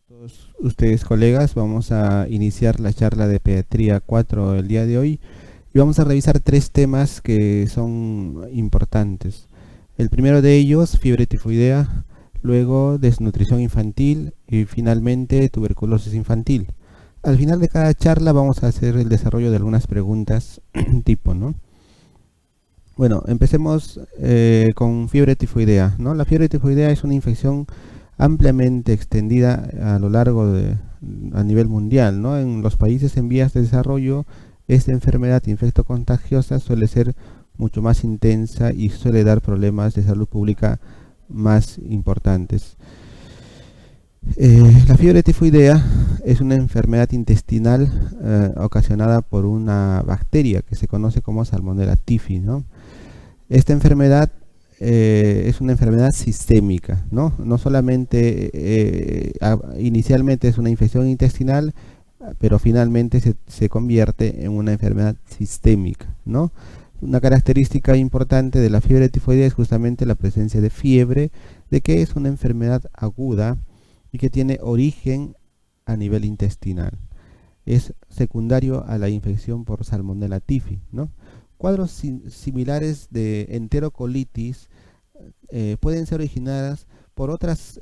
todos ustedes, colegas. Vamos a iniciar la charla de Pediatría 4 el día de hoy y vamos a revisar tres temas que son importantes. El primero de ellos, fiebre tifoidea, luego desnutrición infantil y finalmente tuberculosis infantil. Al final de cada charla vamos a hacer el desarrollo de algunas preguntas tipo, ¿no? Bueno, empecemos con fiebre tifoidea, ¿no? La fiebre tifoidea es una infección ampliamente extendida a lo largo a nivel mundial, ¿no? En los países en vías de desarrollo, esta enfermedad infectocontagiosa suele ser mucho más intensa y suele dar problemas de salud pública más importantes. La fiebre tifoidea es una enfermedad intestinal ocasionada por una bacteria que se conoce como Salmonella typhi, ¿no? Esta enfermedad es una enfermedad sistémica, ¿no? No solamente inicialmente es una infección intestinal, pero finalmente se convierte en una enfermedad sistémica, ¿no? Una característica importante de la fiebre tifoidea es justamente la presencia de fiebre, de que es una enfermedad aguda y que tiene origen a nivel intestinal. Es secundario a la infección por Salmonella typhi, ¿no? Cuadros similares de enterocolitis pueden ser originadas por otras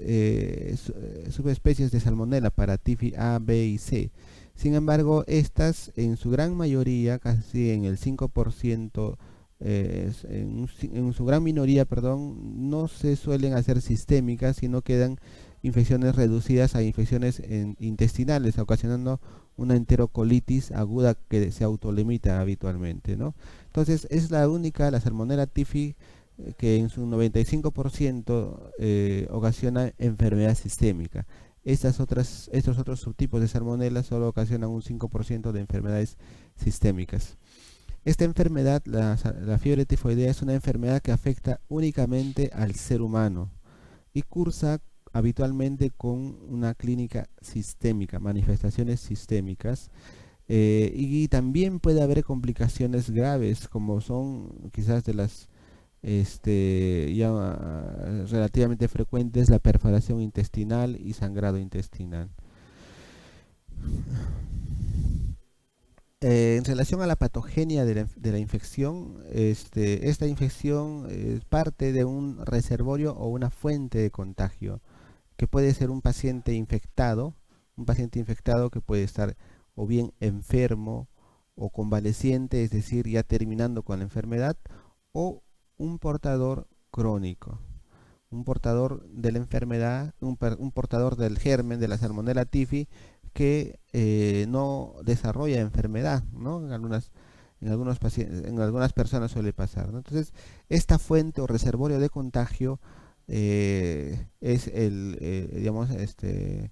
subespecies de Salmonella para typhi A, B y C. Sin embargo, estas en su gran mayoría, casi en el 5%, en su gran minoría, perdón, no se suelen hacer sistémicas, sino quedan infecciones reducidas a infecciones intestinales, ocasionando una enterocolitis aguda que se autolimita habitualmente, ¿no? Entonces es la única, la Salmonella typhi, que en su 95% ocasiona enfermedad sistémica. Estos otros subtipos de Salmonella solo ocasionan un 5% de enfermedades sistémicas. Esta enfermedad, la fiebre tifoidea, es una enfermedad que afecta únicamente al ser humano y cursa habitualmente con una clínica sistémica, manifestaciones sistémicas, y también puede haber complicaciones graves como son quizás de las ya relativamente frecuentes, la perforación intestinal y sangrado intestinal. En relación a la patogenia de la infección, esta infección es parte de un reservorio o una fuente de contagio, que puede ser un paciente infectado que puede estar o bien enfermo o convaleciente, es decir, ya terminando con la enfermedad, o un portador crónico, un portador de la enfermedad, un portador del germen de la Salmonella typhi que no desarrolla enfermedad, ¿no? En algunas personas suele pasar, ¿no? Entonces, esta fuente o reservorio de contagio es digamos, el,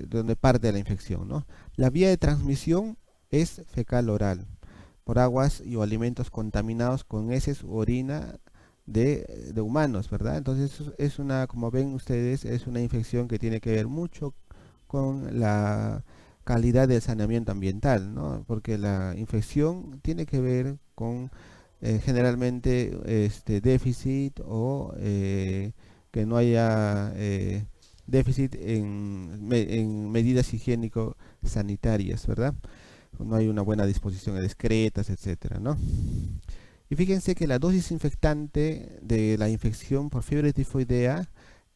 donde parte la infección, ¿no? La vía de transmisión es fecal oral, por aguas y o alimentos contaminados con heces u orina de humanos, ¿verdad? Entonces es una, como ven ustedes, es una infección que tiene que ver mucho con la calidad del saneamiento ambiental, ¿no? Porque la infección tiene que ver con generalmente déficit o que no haya déficit en medidas higiénico-sanitarias, ¿verdad? No hay una buena disposición de excretas, etcétera, ¿no? Y fíjense que la dosis infectante de la infección por fiebre tifoidea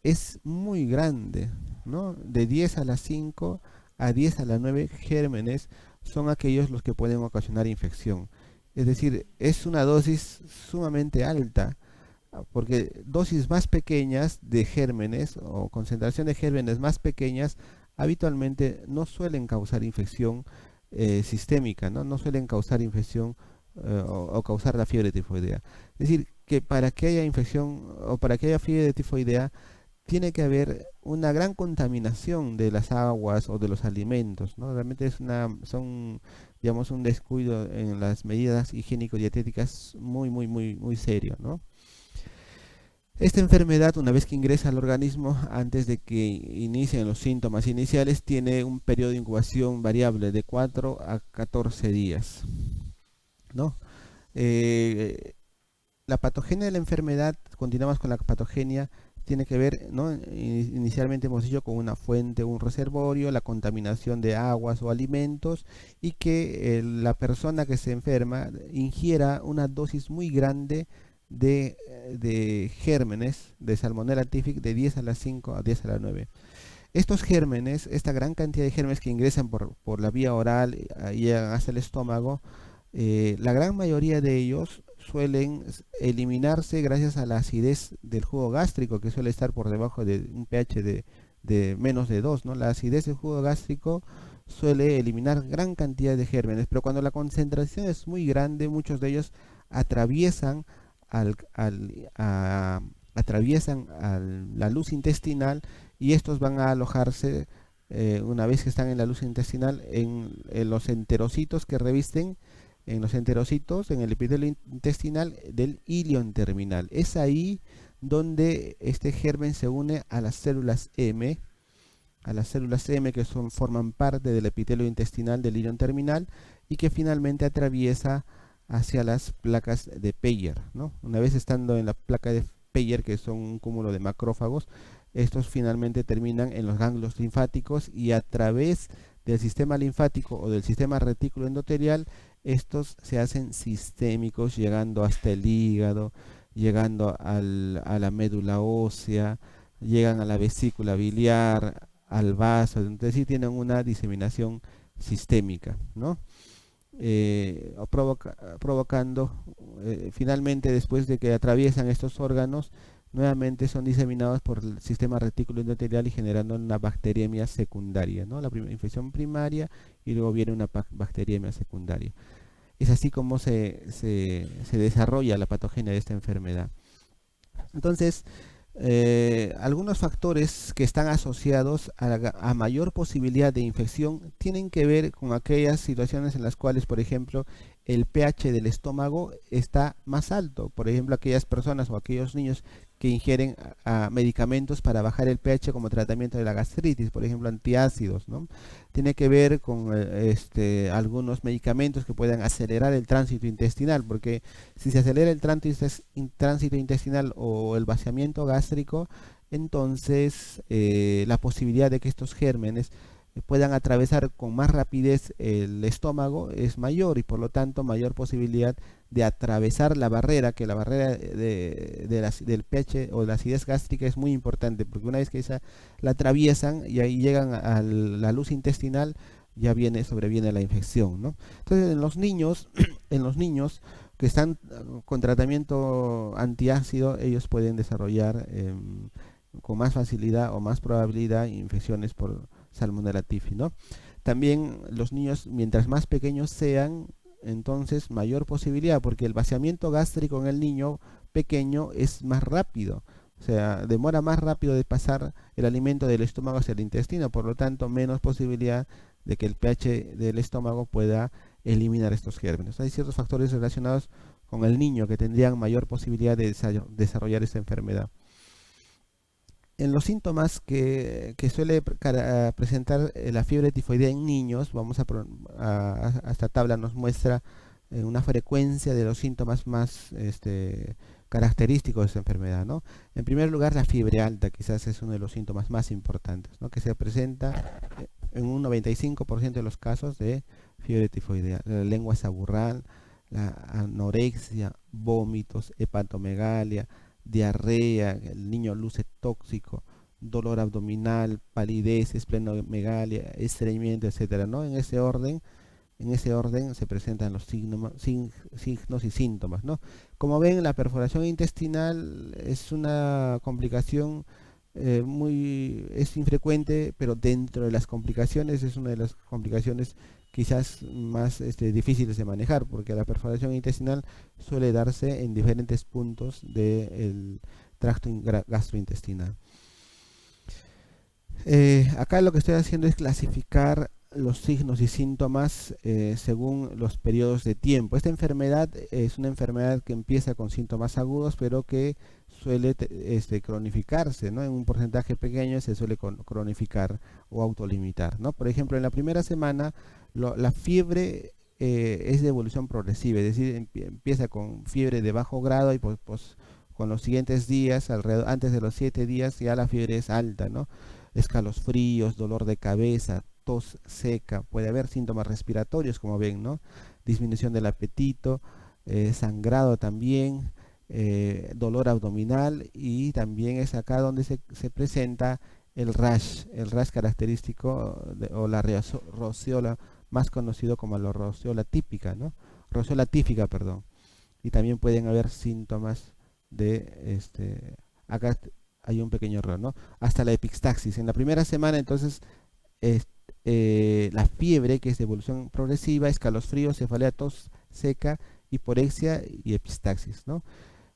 es muy grande, ¿no? De 10 a la 5 a 10 a la 9 gérmenes son aquellos los que pueden ocasionar infección. Es decir, es una dosis sumamente alta, porque dosis más pequeñas de gérmenes o concentración de gérmenes más pequeñas habitualmente no suelen causar infección sistémica, ¿no? No suelen causar infección o causar la fiebre tifoidea. Es decir, que para que haya infección o para que haya fiebre tifoidea tiene que haber una gran contaminación de las aguas o de los alimentos, ¿no? Realmente son, digamos, un descuido en las medidas higiénico-dietéticas muy serio, ¿no? Esta enfermedad, una vez que ingresa al organismo, antes de que inicien los síntomas iniciales, tiene un periodo de incubación variable de 4 a 14 días, ¿no? Eh, la patogenia de la enfermedad, continuamos con la patogenia, tiene que ver, ¿no? Inicialmente hemos dicho con una fuente, un reservorio, la contaminación de aguas o alimentos, y que la persona que se enferma ingiera una dosis muy grande de gérmenes de Salmonella typhi de 10 a la 5 a 10 a la 9. Estos gérmenes, esta gran cantidad de gérmenes que ingresan por la vía oral y llegan hasta el estómago, la gran mayoría de ellos suelen eliminarse gracias a la acidez del jugo gástrico, que suele estar por debajo de un pH de menos de 2, ¿no? La acidez del jugo gástrico suele eliminar gran cantidad de gérmenes, pero cuando la concentración es muy grande, muchos de ellos atraviesan la luz intestinal, y estos van a alojarse, una vez que están en la luz intestinal, en los enterocitos que revisten, en los enterocitos, en el epitelio intestinal del ilion terminal. Es ahí donde este germen se une a las células M, que forman parte del epitelio intestinal del ilion terminal, y que finalmente atraviesa hacia las placas de Peyer, ¿no? Una vez estando en la placa de Peyer, que son un cúmulo de macrófagos, estos finalmente terminan en los ganglios linfáticos, y a través del sistema linfático o del sistema retículo endotelial, estos se hacen sistémicos, llegando hasta el hígado, llegando a la médula ósea, llegan a la vesícula biliar, al vaso. Entonces sí tienen una diseminación sistémica, ¿no? Provocando, finalmente, después de que atraviesan estos órganos, nuevamente son diseminados por el sistema retículo endotelial y generando una bacteriemia secundaria, ¿no? La infección primaria, y luego viene una bacteriemia secundaria. Es así como se desarrolla la patogenia de esta enfermedad. Entonces, algunos factores que están asociados a mayor posibilidad de infección tienen que ver con aquellas situaciones en las cuales, por ejemplo, el pH del estómago está más alto. Por ejemplo, aquellas personas o aquellos niños que ingieren medicamentos para bajar el pH como tratamiento de la gastritis, por ejemplo, antiácidos, ¿no? Tiene que ver con algunos medicamentos que puedan acelerar el tránsito intestinal, porque si se acelera el tránsito intestinal o el vaciamiento gástrico, entonces la posibilidad de que estos gérmenes puedan atravesar con más rapidez el estómago es mayor, y por lo tanto mayor posibilidad de atravesar la barrera, que la barrera del pH o de la acidez gástrica es muy importante, porque una vez que la atraviesan y ahí llegan a la luz intestinal, ya sobreviene la infección, ¿no? Entonces en los niños, que están con tratamiento antiácido, ellos pueden desarrollar con más facilidad o más probabilidad infecciones por Salmonella typhi, ¿no? También los niños, mientras más pequeños sean, entonces mayor posibilidad, porque el vaciamiento gástrico en el niño pequeño es más rápido, o sea, demora más rápido de pasar el alimento del estómago hacia el intestino, por lo tanto menos posibilidad de que el pH del estómago pueda eliminar estos gérmenes. Hay ciertos factores relacionados con el niño que tendrían mayor posibilidad de desarrollar esta enfermedad. En los síntomas que suele presentar la fiebre tifoidea en niños, esta tabla nos muestra una frecuencia de los síntomas más característicos de esta enfermedad, ¿no? En primer lugar, la fiebre alta, quizás es uno de los síntomas más importantes, ¿no? Que se presenta en un 95% de los casos de fiebre tifoidea. La lengua saburral, la anorexia, vómitos, hepatomegalia, diarrea, el niño luce tóxico, dolor abdominal, palidez, esplenomegalia, estreñimiento, etcétera, ¿no? En ese orden se presentan los signos y síntomas, ¿no? Como ven, la perforación intestinal es una complicación es infrecuente, pero dentro de las complicaciones es una de las complicaciones quizás más difíciles de manejar, porque la perforación intestinal suele darse en diferentes puntos del tracto gastrointestinal. Acá lo que estoy haciendo es clasificar los signos y síntomas según los periodos de tiempo. Esta enfermedad es una enfermedad que empieza con síntomas agudos, pero que suele cronificarse, ¿no? En un porcentaje pequeño se suele cronificar o autolimitar, ¿no? Por ejemplo, en la primera semana la fiebre es de evolución progresiva, es decir, empieza con fiebre de bajo grado y con los siguientes días, alrededor, antes de los 7 días, ya la fiebre es alta, ¿no? Escalofríos, dolor de cabeza, tos seca, puede haber síntomas respiratorios, como ven, ¿no? Disminución del apetito, sangrado también, dolor abdominal, y también es acá donde se presenta el rash característico o la rociola, más conocido como la rociola típica, ¿no? Rociola típica, perdón. Y también pueden haber síntomas de acá hay un pequeño error, ¿no? Hasta la epistaxis. En la primera semana, entonces, es, la fiebre, que es de evolución progresiva, escalofríos, cefalea, tos seca, hiporexia y epistaxis, ¿no?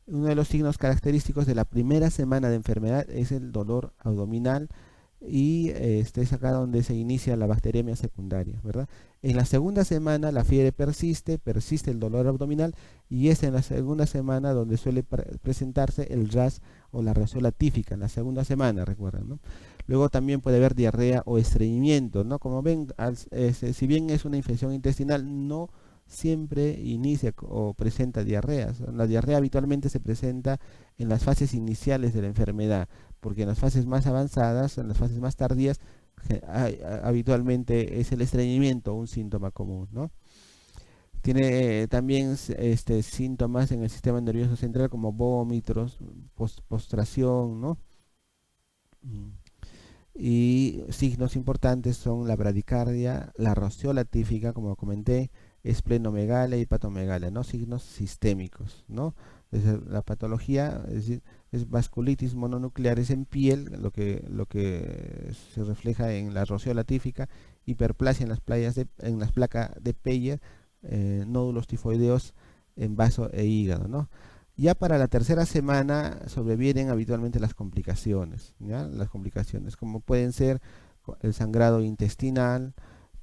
Uno de los signos característicos de la primera semana de enfermedad es el dolor abdominal, y es acá donde se inicia la bacteriemia secundaria, ¿verdad? En la segunda semana la fiebre persiste el dolor abdominal, y es en la segunda semana donde suele presentarse el RAS o la rosella típica, en la segunda semana, recuerden, ¿no? Luego también puede haber diarrea o estreñimiento, ¿no? Como ven, si bien es una infección intestinal, no siempre inicia o presenta diarreas. La diarrea habitualmente se presenta en las fases iniciales de la enfermedad, porque en las fases más avanzadas, en las fases más tardías, habitualmente es el estreñimiento un síntoma común, ¿no? Tiene también síntomas en el sistema nervioso central, como vómitos, postración, ¿no? Mm. Y signos importantes son la bradicardia, la rociola típica, como comenté, esplenomegalia y hepatomegalia, ¿no? Signos sistémicos, ¿no? Desde la patología, es decir, es vasculitis mononucleares en piel, lo que se refleja en la rociola típica, hiperplasia en las placas de Peyer, nódulos tifoideos en vaso e hígado, ¿no? Ya para la tercera semana sobrevienen habitualmente las complicaciones, ¿ya? Las complicaciones, como pueden ser el sangrado intestinal,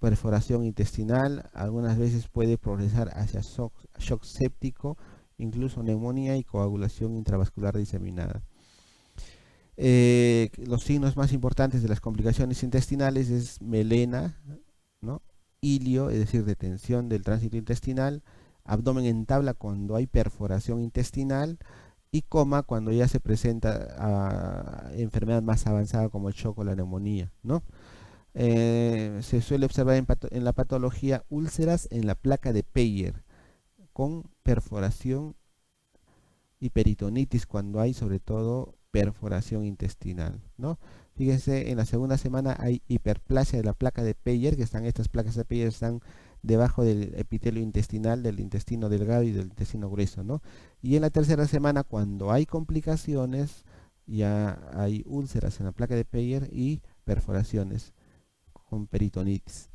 perforación intestinal, algunas veces puede progresar hacia shock séptico, incluso neumonía y coagulación intravascular diseminada. Los signos más importantes de las complicaciones intestinales es melena, ¿no? Ilio, es decir, detención del tránsito intestinal, abdomen en tabla cuando hay perforación intestinal, y coma cuando ya se presenta enfermedad más avanzada como el shock o la neumonía, ¿no? Se suele observar en la patología úlceras en la placa de Peyer con perforación y peritonitis cuando hay sobre todo perforación intestinal, ¿no? Fíjense, en la segunda semana hay hiperplasia de la placa de Peyer, que estas placas de Peyer están debajo del epitelio intestinal, del intestino delgado y del intestino grueso, ¿no? Y en la tercera semana, cuando hay complicaciones, ya hay úlceras en la placa de Peyer y perforaciones con peritonitis.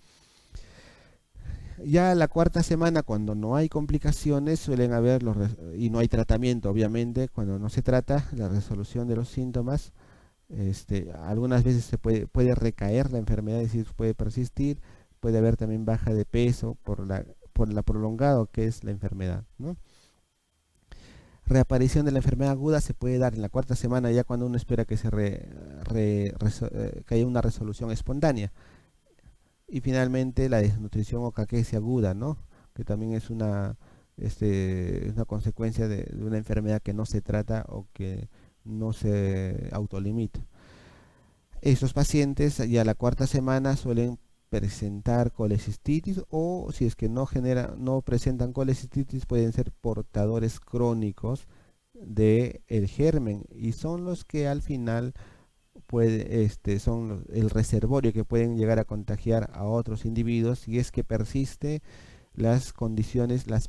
Ya la cuarta semana, cuando no hay complicaciones, suelen haber y no hay tratamiento, obviamente, cuando no se trata la resolución de los síntomas. Algunas veces puede recaer la enfermedad, es decir, puede persistir, puede haber también baja de peso por la prolongado que es la enfermedad, ¿no? Reaparición de la enfermedad aguda se puede dar en la cuarta semana, ya cuando uno espera que que haya una resolución espontánea. Y finalmente la desnutrición o caquesia aguda, ¿no? Que también es una consecuencia de una enfermedad que no se trata o que no se autolimita. Estos pacientes ya a la cuarta semana suelen presentar colecistitis, o si es que no presentan colecistitis, pueden ser portadores crónicos del germen, y son los que al final son el reservorio que pueden llegar a contagiar a otros individuos si es que persiste las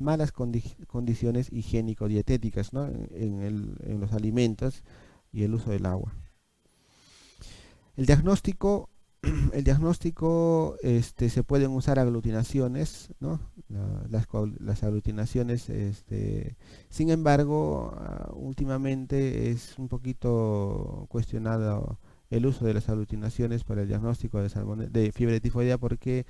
malas condiciones higiénico-dietéticas, ¿no? en los alimentos y el uso del agua. El diagnóstico, se pueden usar aglutinaciones, ¿no? Las aglutinaciones, sin embargo, últimamente es un poquito cuestionado el uso de las aglutinaciones para el diagnóstico de fiebre tifoidea, porque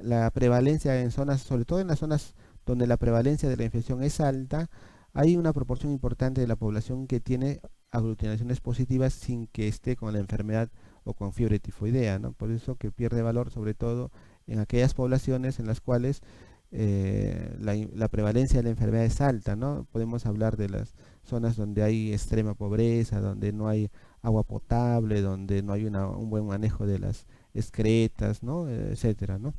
la prevalencia en zonas, sobre todo en las zonas donde la prevalencia de la infección es alta, hay una proporción importante de la población que tiene aglutinaciones positivas sin que esté con la enfermedad o con fiebre tifoidea, ¿no? Por eso que pierde valor, sobre todo en aquellas poblaciones en las cuales la prevalencia de la enfermedad es alta, ¿no? Podemos hablar de las zonas donde hay extrema pobreza, donde no hay agua potable, donde no hay un buen manejo de las excretas, ¿no? Etcétera, ¿no?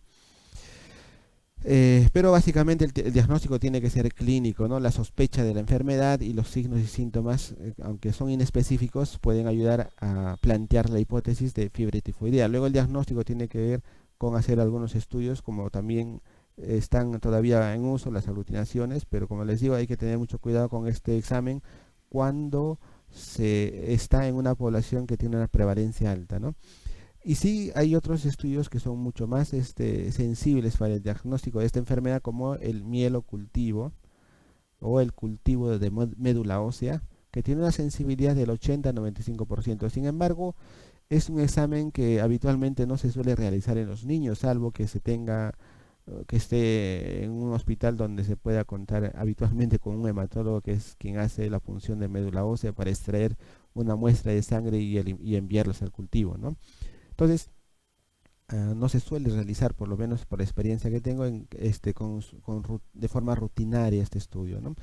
Pero básicamente el diagnóstico tiene que ser clínico, ¿no? La sospecha de la enfermedad y los signos y síntomas, aunque son inespecíficos, pueden ayudar a plantear la hipótesis de fiebre tifoidea. Luego el diagnóstico tiene que ver con hacer algunos estudios, como también están todavía en uso las aglutinaciones, pero como les digo, hay que tener mucho cuidado con este examen cuando se está en una población que tiene una prevalencia alta, ¿no? Y sí, hay otros estudios que son mucho más sensibles para el diagnóstico de esta enfermedad, como el mielocultivo o el cultivo de médula ósea, que tiene una sensibilidad del 80-95%. Sin embargo, es un examen que habitualmente no se suele realizar en los niños, salvo que se tenga que esté en un hospital donde se pueda contar habitualmente con un hematólogo, que es quien hace la punción de médula ósea para extraer una muestra de sangre y enviarlos al cultivo, ¿no? Entonces, no se suele realizar, por lo menos por la experiencia que tengo, de forma rutinaria este estudio, ¿no?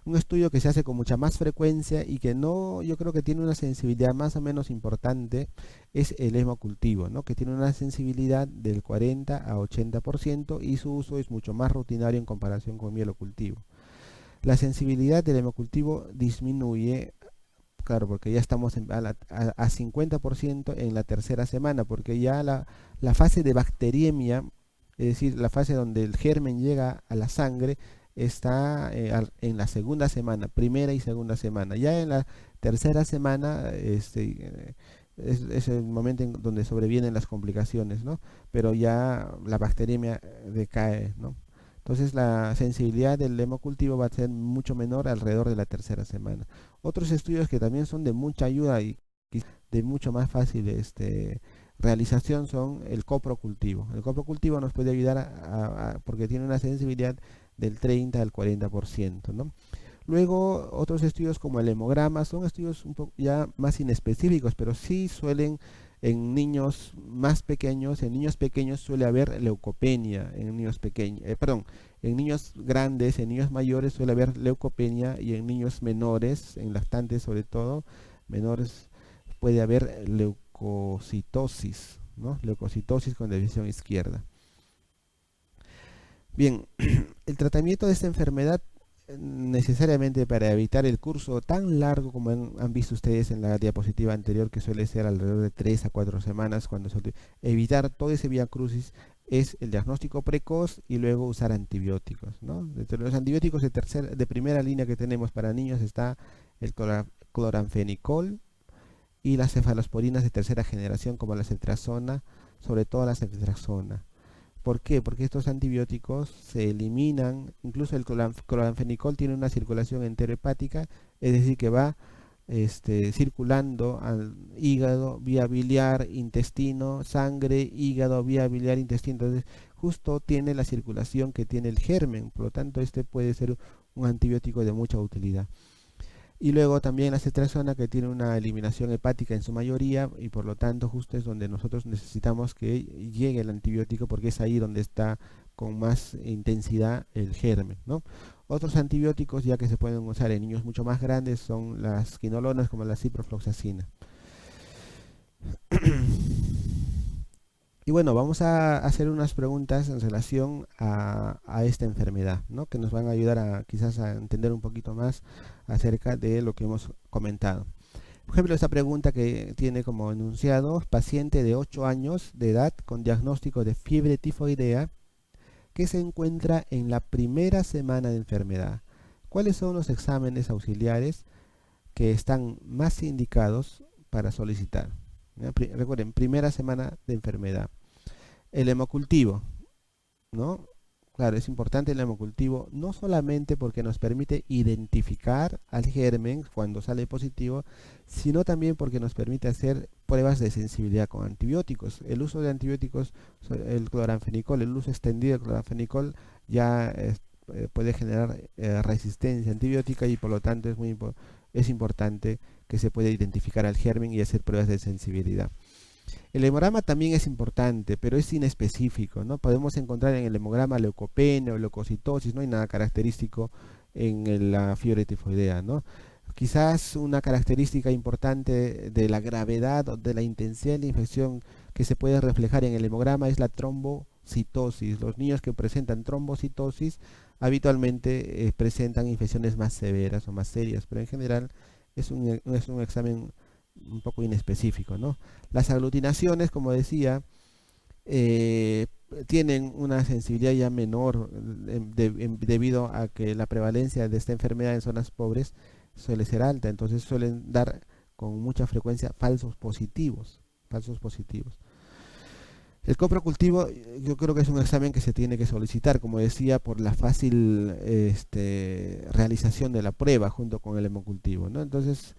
Un estudio que se hace con mucha más frecuencia y que no, yo creo que tiene una sensibilidad más o menos importante, es el hemocultivo, ¿no? Que tiene una sensibilidad del 40 a 80% y su uso es mucho más rutinario en comparación con mielocultivo. La sensibilidad del hemocultivo disminuye. Claro, porque ya estamos a 50% en la tercera semana, porque ya la fase de bacteriemia, es decir, la fase donde el germen llega a la sangre, está en la segunda semana, primera y segunda semana. Ya en la tercera semana es el momento en donde sobrevienen las complicaciones, ¿no? Pero ya la bacteriemia decae, ¿no? Entonces la sensibilidad del hemocultivo va a ser mucho menor alrededor de la tercera semana. Otros estudios que también son de mucha ayuda y de mucho más fácil realización son el coprocultivo. El coprocultivo nos puede ayudar porque tiene una sensibilidad del 30 al 40%, ¿no? Luego otros estudios como el hemograma son estudios un poco ya más inespecíficos, pero sí suelen en niños más pequeños, en niños pequeños suele haber leucopenia, en niños pequeños, perdón, en niños grandes, en niños mayores suele haber leucopenia y en niños menores, en lactantes sobre todo, menores puede haber leucocitosis, ¿no? Leucocitosis con división izquierda. Bien, el tratamiento de esta enfermedad necesariamente para evitar el curso tan largo como han visto ustedes en la diapositiva anterior, que suele ser alrededor de 3 a 4 semanas, evitar todo ese vía crucis, es el diagnóstico precoz y luego usar antibióticos, ¿no? Entre los antibióticos de primera línea que tenemos para niños está el cloranfenicol y las cefalosporinas de tercera generación, como la cetrazona, sobre todo la cetrazona. ¿Por qué? Porque estos antibióticos se eliminan, incluso el cloranfenicol tiene una circulación enterohepática, es decir, que va circulando al hígado, vía biliar, intestino, sangre, hígado, vía biliar, intestino. Entonces, justo tiene la circulación que tiene el germen, por lo tanto, este puede ser un antibiótico de mucha utilidad. Y luego también la cetrazona, que tiene una eliminación hepática en su mayoría y por lo tanto justo es donde nosotros necesitamos que llegue el antibiótico, porque es ahí donde está con más intensidad el germen, ¿no? Otros antibióticos ya que se pueden usar en niños mucho más grandes son las quinolonas, como la ciprofloxacina. Y bueno, vamos a hacer unas preguntas en relación a esta enfermedad, ¿no? Que nos van a ayudar quizás a entender un poquito más acerca de lo que hemos comentado. Por ejemplo, esta pregunta que tiene como enunciado: paciente de 8 años de edad con diagnóstico de fiebre tifoidea que se encuentra en la primera semana de enfermedad. ¿Cuáles son los exámenes auxiliares que están más indicados para solicitar? Recuerden, primera semana de enfermedad. El hemocultivo, ¿no? Claro, es importante el hemocultivo, no solamente porque nos permite identificar al germen cuando sale positivo, sino también porque nos permite hacer pruebas de sensibilidad con antibióticos. El uso de antibióticos, el cloranfenicol, el uso extendido del cloranfenicol ya puede generar resistencia antibiótica y por lo tanto es importante que se pueda identificar al germen y hacer pruebas de sensibilidad. El hemograma también es importante, pero es inespecífico, ¿no? Podemos encontrar en el hemograma leucopenia o leucocitosis, no hay nada característico en la fiebre tifoidea, ¿no? Quizás una característica importante de la gravedad o de la intensidad de la infección que se puede reflejar en el hemograma es la trombocitosis. Los niños que presentan trombocitosis habitualmente presentan infecciones más severas o más serias, pero en general es un examen un poco inespecífico, ¿no? Las aglutinaciones, como decía, eh, tienen una sensibilidad ya menor debido a que la prevalencia de esta enfermedad en zonas pobres suele ser alta, entonces suelen dar con mucha frecuencia falsos positivos, falsos positivos. El coprocultivo yo creo que es un examen que se tiene que solicitar, como decía, por la fácil realización de la prueba junto con el hemocultivo, ¿no? Entonces,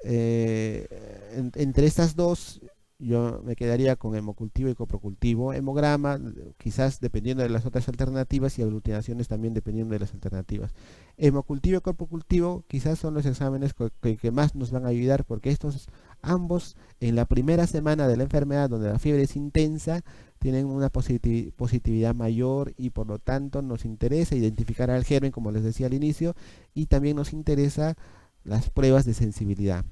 entre estas dos, yo me quedaría con hemocultivo y coprocultivo. Hemograma, quizás dependiendo de las otras alternativas, y aglutinaciones también dependiendo de las alternativas. Hemocultivo y coprocultivo quizás son los exámenes que más nos van a ayudar, porque estos ambos en la primera semana de la enfermedad, donde la fiebre es intensa, tienen una positividad mayor, y por lo tanto nos interesa identificar al germen, como les decía al inicio, y también nos interesa las pruebas de sensibilidad.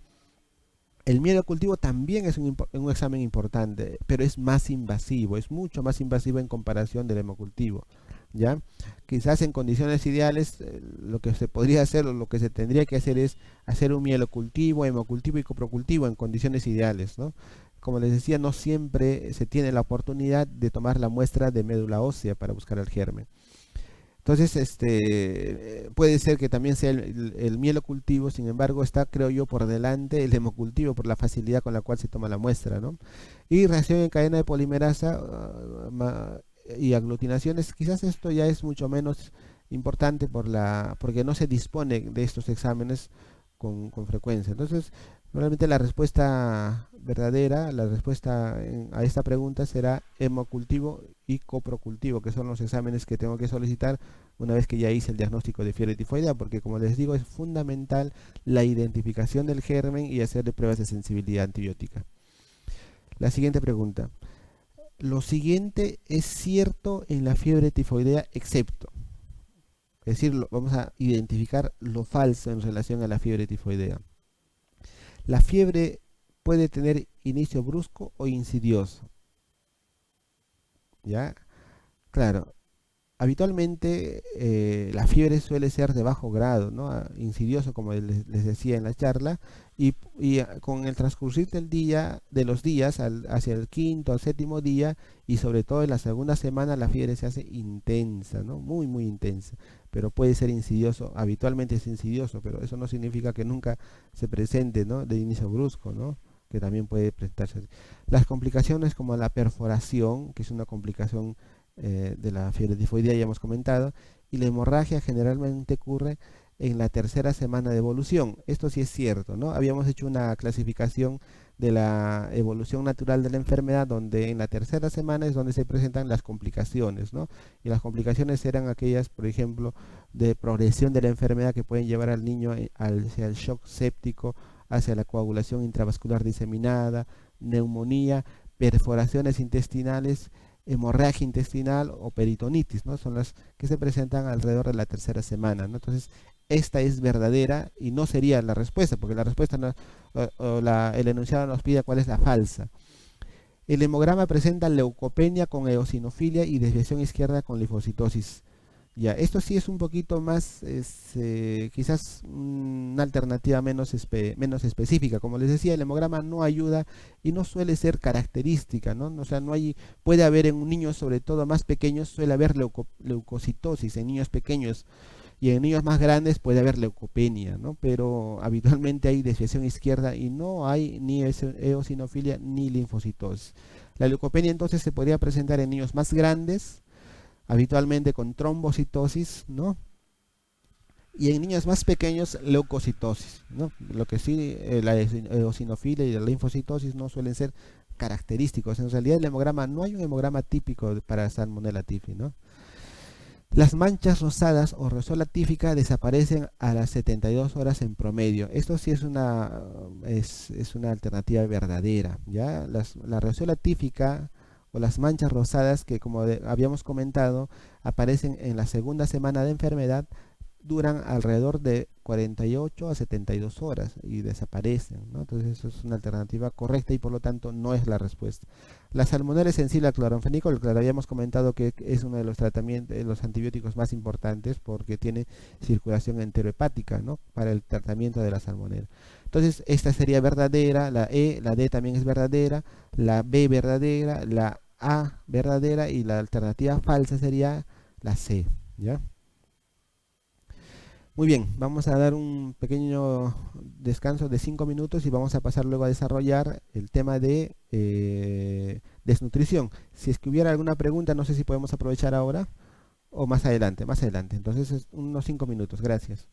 El mielocultivo también es un examen importante, pero es más invasivo, es mucho más invasivo en comparación del hemocultivo, ¿ya? Quizás en condiciones ideales lo que se podría hacer, o lo que se tendría que hacer, es hacer un mielocultivo, hemocultivo y coprocultivo en condiciones ideales, ¿no? Como les decía, no siempre se tiene la oportunidad de tomar la muestra de médula ósea para buscar el germen. Entonces, puede ser que también sea el mielocultivo. Sin embargo, está, creo yo, por delante el hemocultivo por la facilidad con la cual se toma la muestra, ¿no? Y reacción en cadena de polimerasa y aglutinaciones, quizás esto ya es mucho menos importante porque no se dispone de estos exámenes con frecuencia. Entonces, normalmente la respuesta verdadera, la respuesta a esta pregunta será hemocultivo y coprocultivo, que son los exámenes que tengo que solicitar una vez que ya hice el diagnóstico de fiebre tifoidea, porque como les digo, es fundamental la identificación del germen y hacerle pruebas de sensibilidad antibiótica. La siguiente pregunta. Lo siguiente es cierto en la fiebre tifoidea excepto. Es decir, vamos a identificar lo falso en relación a la fiebre tifoidea. La fiebre puede tener inicio brusco o insidioso. ¿Ya? Claro, habitualmente la fiebre suele ser de bajo grado, ¿no? Insidioso, como les decía en la charla, y con el transcurrir del día, de los días, hacia el quinto al séptimo día, y sobre todo en la segunda semana, la fiebre se hace intensa, ¿no? Muy, muy intensa, pero puede ser insidioso. Habitualmente es insidioso, pero eso no significa que nunca se presente, ¿no? De inicio brusco, ¿no? Que también puede presentarse. Las complicaciones como la perforación, que es una complicación de la fiebre tifoidea, ya hemos comentado, y la hemorragia generalmente ocurre en la tercera semana de evolución. Esto sí es cierto, ¿no? Habíamos hecho una clasificación de la evolución natural de la enfermedad, donde en la tercera semana es donde se presentan las complicaciones, ¿no? Y las complicaciones eran aquellas, por ejemplo, de progresión de la enfermedad, que pueden llevar al niño hacia el shock séptico, hacia la coagulación intravascular diseminada, neumonía, perforaciones intestinales, hemorragia intestinal o peritonitis, ¿no? Son las que se presentan alrededor de la tercera semana, ¿no? Entonces, esta es verdadera y no sería la respuesta, porque la respuesta no, el enunciado nos pide cuál es la falsa. El hemograma presenta leucopenia con eosinofilia y desviación izquierda con linfocitosis. Ya, esto sí es un poquito más, quizás una alternativa menos específica. Como les decía, el hemograma no ayuda y no suele ser característica, ¿no? O sea, puede haber en un niño, sobre todo más pequeños, suele haber leucocitosis en niños pequeños, y en niños más grandes puede haber leucopenia, ¿no? Pero habitualmente hay desviación izquierda y no hay ni eosinofilia ni linfocitosis. La leucopenia entonces se podría presentar en niños más grandes, habitualmente con trombocitosis, ¿no? Y en niños más pequeños, leucocitosis, ¿no? Lo que sí, la eosinofilia y la linfocitosis no suelen ser característicos. En realidad, el hemograma, no hay un hemograma típico para Salmonella typhi, ¿no? Las manchas rosadas o rosola tífica desaparecen a las 72 horas en promedio. Esto sí es una alternativa verdadera, ¿ya? La rosola tífica o las manchas rosadas que habíamos comentado aparecen en la segunda semana de enfermedad, duran alrededor de 48 a 72 horas y desaparecen, ¿no? Entonces eso es una alternativa correcta y por lo tanto no es la respuesta. La salmonela es en sí la cloranfenicol, claro, habíamos comentado que es uno de los tratamientos, los antibióticos más importantes porque tiene circulación enterohepática, ¿no? Para el tratamiento de la salmonela. Entonces esta sería verdadera, la E, la D también es verdadera, la B verdadera, la A verdadera y la alternativa falsa sería la C, ¿ya? Muy bien, vamos a dar un pequeño descanso de 5 minutos y vamos a pasar luego a desarrollar el tema de desnutrición. Si es que hubiera alguna pregunta, no sé si podemos aprovechar ahora o más adelante, más adelante. Entonces, unos 5 minutos, gracias.